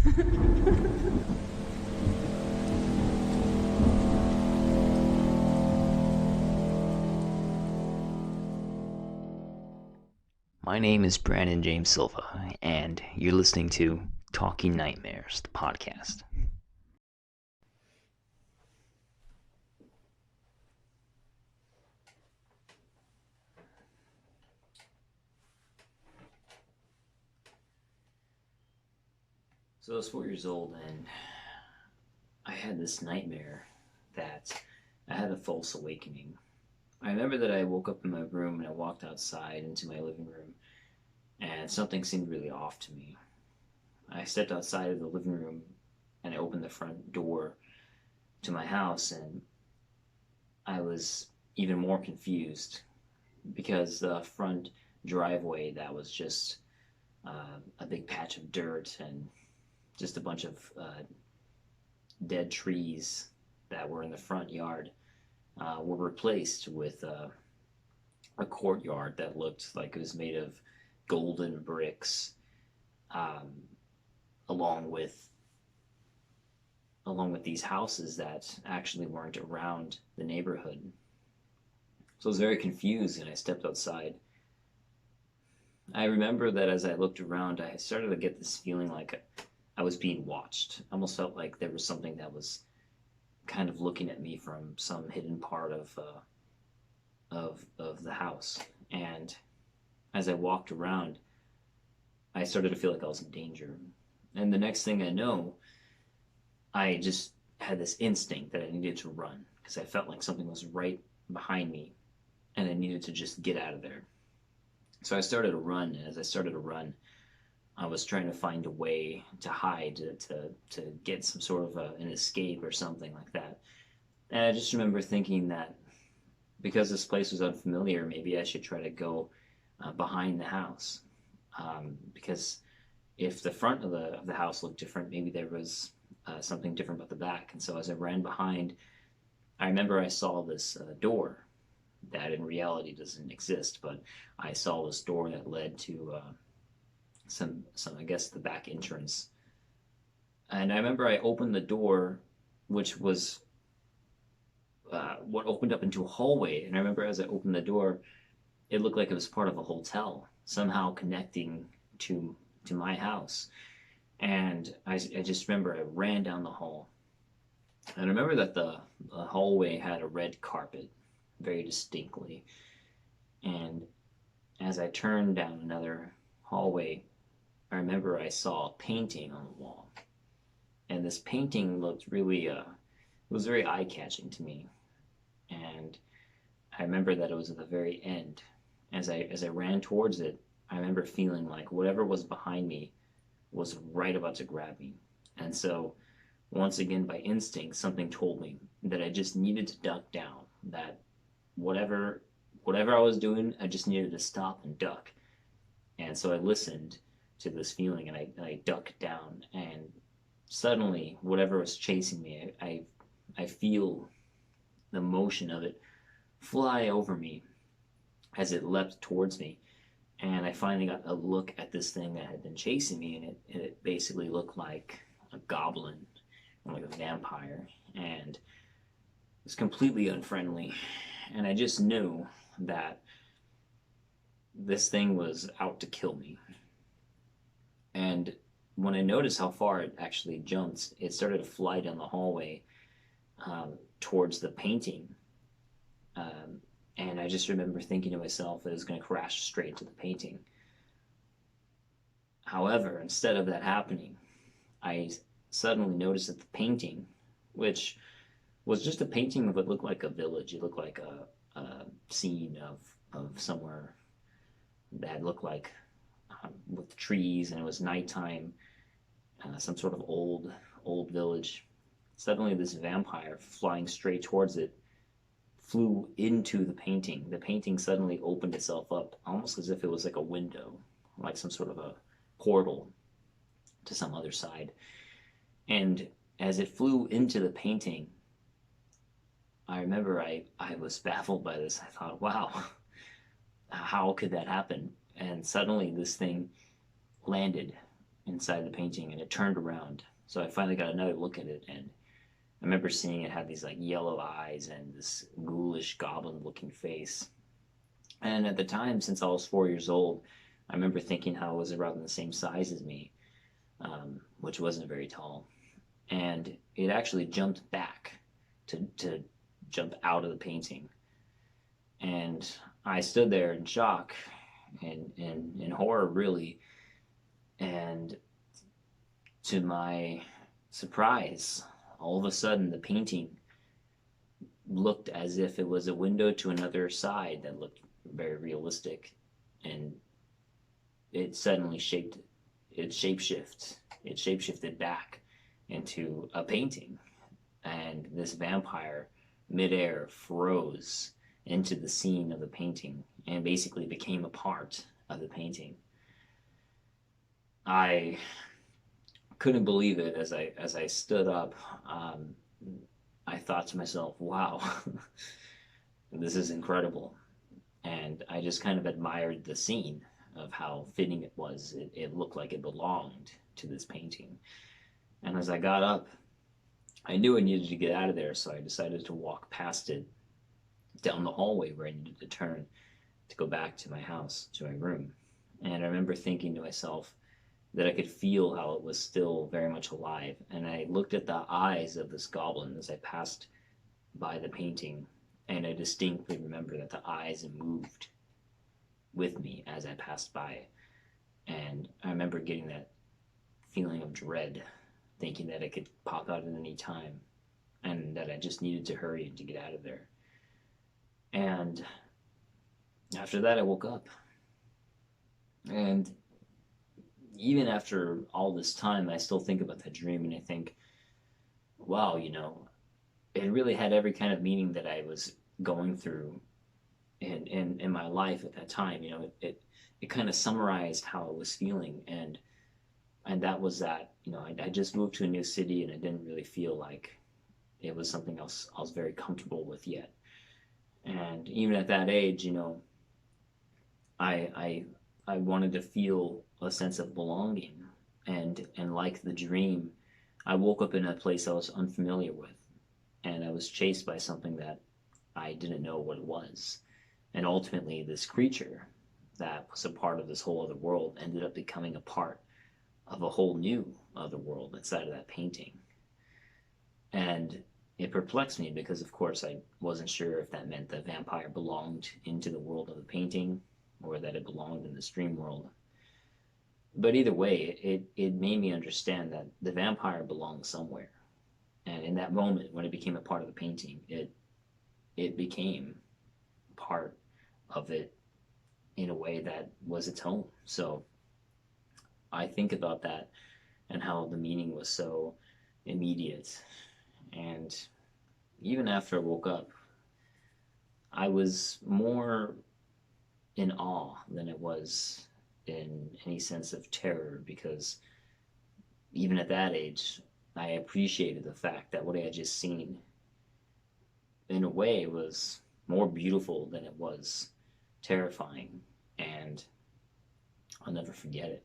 My name is Brandon James Silva, and you're listening to Talking Nightmares, the podcast. So I was 4 years old, and I had this nightmare that I had a false awakening. I remember that I woke up in my room and I walked outside into my living room, and something seemed really off to me. I stepped outside of the living room and I opened the front door to my house, and I was even more confused because the front driveway that was just a big patch of dirt and just a bunch of dead trees that were in the front yard were replaced with a courtyard that looked like it was made of golden bricks, um, along with these houses that actually weren't around the neighborhood. So I was very confused, and I stepped outside. I remember that as I looked around, I started to get this feeling like I was being watched. I almost felt like there was something that was kind of looking at me from some hidden part of the house. And as I walked around, I started to feel like I was in danger. And the next thing I know, I just had this instinct that I needed to run because I felt like something was right behind me and I needed to just get out of there. So I started to run, and as I started to run, I was trying to find a way to hide, to get some sort of an escape or something like that. And I just remember thinking that because this place was unfamiliar, maybe I should try to go behind the house. Because if the front of the house looked different, maybe there was something different about the back. And so as I ran behind, I remember I saw this door that in reality doesn't exist, but I saw this door that led to some I guess the back entrance. And I remember I opened the door, which was what opened up into a hallway. And I remember as I opened the door, it looked like it was part of a hotel, somehow connecting to my house. And I just remember I ran down the hall. And I remember that the hallway had a red carpet very distinctly. And as I turned down another hallway, I remember I saw a painting on the wall. And this painting looked really, it was very eye catching to me. And I remember that it was at the very end. As I ran towards it, I remember feeling like whatever was behind me was right about to grab me. And so, once again, by instinct, something told me that I just needed to duck down. That whatever I was doing, I just needed to stop and duck. And so I listened to this feeling, and I ducked down, and suddenly whatever was chasing me, I feel the motion of it fly over me as it leapt towards me. And I finally got a look at this thing that had been chasing me, and it basically looked like a goblin or like a vampire, and it was completely unfriendly. And I just knew that this thing was out to kill me. And when I noticed how far it actually jumped, it started to fly down the hallway towards the painting. Um, and I just remember thinking to myself that it was going to crash straight into the painting. However, instead of that happening, I suddenly noticed that the painting, which was just a painting of what looked like a village, it looked like a scene of somewhere that looked like with trees, and it was nighttime, some sort of old village. Suddenly, this vampire flying straight towards it flew into the painting. The painting suddenly opened itself up, almost as if it was like a window, like some sort of a portal to some other side. And as it flew into the painting, I remember I was baffled by this. I thought, wow, how could that happen? And suddenly this thing landed inside the painting, and it turned around. So I finally got another look at it, and I remember seeing it had these like yellow eyes and this ghoulish goblin looking face. And at the time, since I was 4 years old, I remember thinking how it was around the same size as me, which wasn't very tall. And it actually jumped back to jump out of the painting. And I stood there in shock and in horror, really. And to my surprise, all of a sudden the painting looked as if it was a window to another side that looked very realistic, and it suddenly it shapeshifted back into a painting, and this vampire midair froze into the scene of the painting and basically became a part of the painting. I couldn't believe it as I stood up. I thought to myself, "Wow, this is incredible," and I just kind of admired the scene of how fitting it was. It looked like it belonged to this painting. And as I got up, I knew I needed to get out of there, so I decided to walk past it down the hallway where I needed to turn to go back to my house, to my room. And I remember thinking to myself that I could feel how it was still very much alive. And I looked at the eyes of this goblin as I passed by the painting, and I distinctly remember that the eyes moved with me as I passed by. And I remember getting that feeling of dread, thinking that it could pop out at any time and that I just needed to hurry to get out of there. And after that, I woke up. And even after all this time, I still think about that dream and I think, wow, it really had every kind of meaning that I was going through in my life at that time. It kind of summarized how I was feeling, and that was that. I just moved to a new city and I didn't really feel like it was something else I was very comfortable with yet. And even at that age, I wanted to feel a sense of belonging, and like the dream, I woke up in a place I was unfamiliar with, and I was chased by something that I didn't know what it was. And ultimately, this creature that was a part of this whole other world ended up becoming a part of a whole new other world inside of that painting. And it perplexed me because, of course, I wasn't sure if that meant the vampire belonged into the world of the painting or that it belonged in the dream world. But either way, it made me understand that the vampire belonged somewhere. And in that moment, when it became a part of the painting, it became part of it in a way that was its home. So I think about that and how the meaning was so immediate. And even after I woke up, I was more in awe than it was in any sense of terror, because even at that age, I appreciated the fact that what I had just seen, in a way, was more beautiful than it was terrifying, and I'll never forget it.